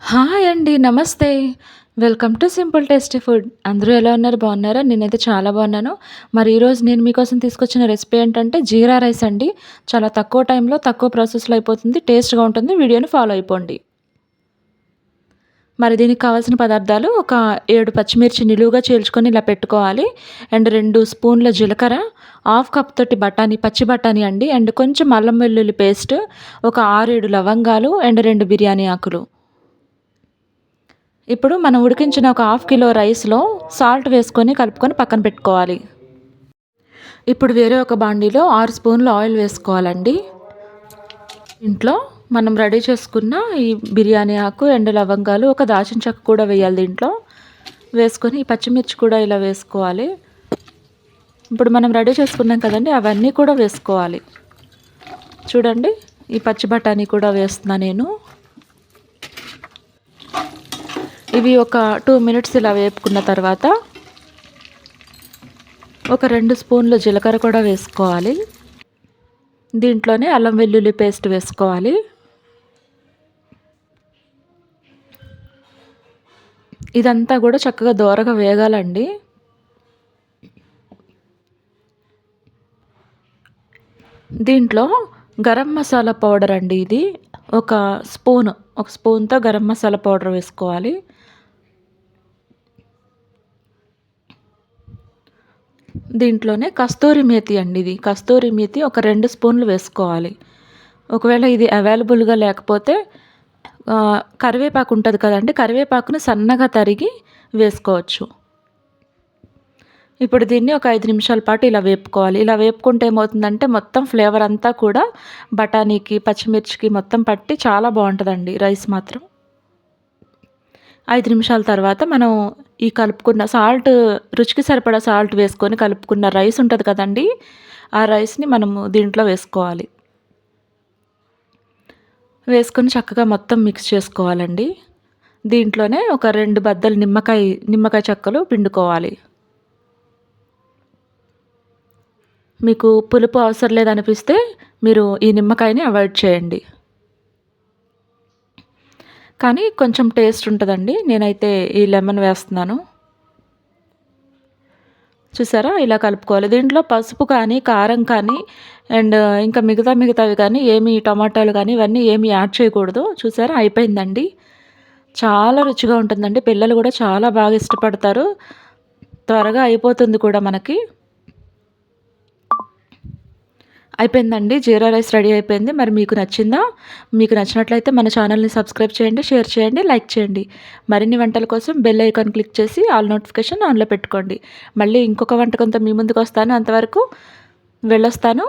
Hi అండి. నమస్తే. Welcome to simple tasty food. అందరూ ఎలా ఉన్నారు? బాగున్నారా? నేనైతే చాలా బాగున్నాను. మరి ఈరోజు నేను మీకోసం తీసుకొచ్చిన రెసిపీ ఏంటంటే జీరా రైస్ అండి. చాలా తక్కువ టైంలో, తక్కువ ప్రాసెస్‌లో అయిపోతుంది. టేస్ట్‌గా ఉంటుంది. వీడియోని ఫాలో అయిపోండి. మరి దీనికి కావాల్సిన పదార్థాలు ఒక 7 పచ్చిమిర్చి నిలువుగా చీల్చుకొని ఇలా పెట్టుకోవాలి. అండ్ 2 స్పూన్ల జీలకర్ర, హాఫ్ కప్ తోటి బఠానీ, పచ్చి బఠానీ అండి. అండ్ కొంచెం అల్లం వెల్లుల్లి పేస్ట్, ఒక 6, 7 లవంగాలు అండ్ 2 బిర్యానీ ఆకులు. ఇప్పుడు మనం ఉడికించిన ఒక హాఫ్ కిలో రైస్‌లో సాల్ట్ వేసుకొని కలుపుకొని పక్కన పెట్టుకోవాలి. ఇప్పుడు వేరే ఒక బాండీలో 6 స్పూన్ల ఆయిల్ వేసుకోవాలండి. ఇంట్లో మనం రెడీ చేసుకున్న ఈ బిర్యానీ ఆకు, ఎండు లవంగాలు, ఒక దాల్చిన చెక్క కూడా వేయాలి దీంట్లో. వేసుకొని ఈ పచ్చిమిర్చి కూడా ఇలా వేసుకోవాలి. ఇప్పుడు మనం రెడీ చేసుకున్నాం కదండీ, అవన్నీ కూడా వేసుకోవాలి. చూడండి, ఈ పచ్చి బఠానీ కూడా వేస్తున్నా నేను. ఇవి ఒక 2 మినిట్స్ ఇలా వేపుకున్న తర్వాత ఒక 2 స్పూన్లు జీలకర్ర కూడా వేసుకోవాలి. దీంట్లోనే అల్లం వెల్లుల్లి పేస్ట్ వేసుకోవాలి. ఇదంతా కూడా చక్కగా దోరగా వేగాలండి. దీంట్లో గరం మసాలా పౌడర్ అండి ఇది. ఒక స్పూన్‌తో గరం మసాలా పౌడర్ వేసుకోవాలి. దీంట్లోనే కస్తూరి మేతి అండి ఇది. కస్తూరి మేతి ఒక 2 స్పూన్లు వేసుకోవాలి. ఒకవేళ ఇది అవైలబుల్‌గా లేకపోతే కరివేపాకు ఉంటది కదండీ! కరివేపాకుని సన్నగా తరిగి వేసుకోవచ్చు. ఇప్పుడు దీన్ని ఒక 5 నిమిషాల పాటు ఇలా వేపుకోవాలి. ఇలా వేపుకుంటే ఏమవుతుందంటే మొత్తం ఫ్లేవర్ అంతా కూడా బఠానీకి, పచ్చిమిర్చికి మొత్తం పట్టి చాలా బావుంటదండి రైస్ మాత్రం. 5 నిమిషాల తర్వాత మనం ఈ కలుపుకున్న రుచికి సరిపడా సాల్ట్ వేసుకొని కలుపుకున్న రైస్ ఉంటది కదండీ! ఆ రైస్‌ని మనము దీంట్లో వేసుకోవాలి. వేసుకొని చక్కగా మొత్తం మిక్స్ చేసుకోవాలండి. దీంట్లోనే ఒక 2 బద్దలు నిమ్మకాయ చెక్కలు పిండుకోవాలి. మీకు పులుపు అవసరం లేదనిపిస్తే మీరు ఈ నిమ్మకాయని అవాయిడ్ చేయండి. కానీ కొంచెం టేస్ట్ ఉంటదండి. నేనైతే ఈ లెమన్ వేస్తున్నాను. చూసారా? ఇలా కలుపుకోవాలి. దీంట్లో పసుపు కానీ, కారం కానీ అండ్ ఇంకా మిగతావి కానీ టమాటాలు కానీ ఇవన్నీ ఏమి యాడ్ చేయకూడదు. చూసారా? అయిపోయిందండి. చాలా రుచిగా ఉంటుందండి. పిల్లలు కూడా చాలా బాగా ఇష్టపడతారు. త్వరగా అయిపోతుంది కూడా మనకి. అయిపోయిందండి. జీరా రైస్ రెడీ అయిపోయింది. మరి మీకు నచ్చిందా? మీకు నచ్చినట్లయితే మన ఛానల్‌ని సబ్స్క్రైబ్ చేయండి, షేర్ చేయండి, లైక్ చేయండి. మరిన్ని వంటల కోసం బెల్ ఐకాన్ క్లిక్ చేసి ఆల్ నోటిఫికేషన్ ఆన్‌లో పెట్టుకోండి. మళ్ళీ ఇంకొక వంటకంతో మీ ముందుకొస్తాను. అంతవరకు వెళ్ళొస్తాను.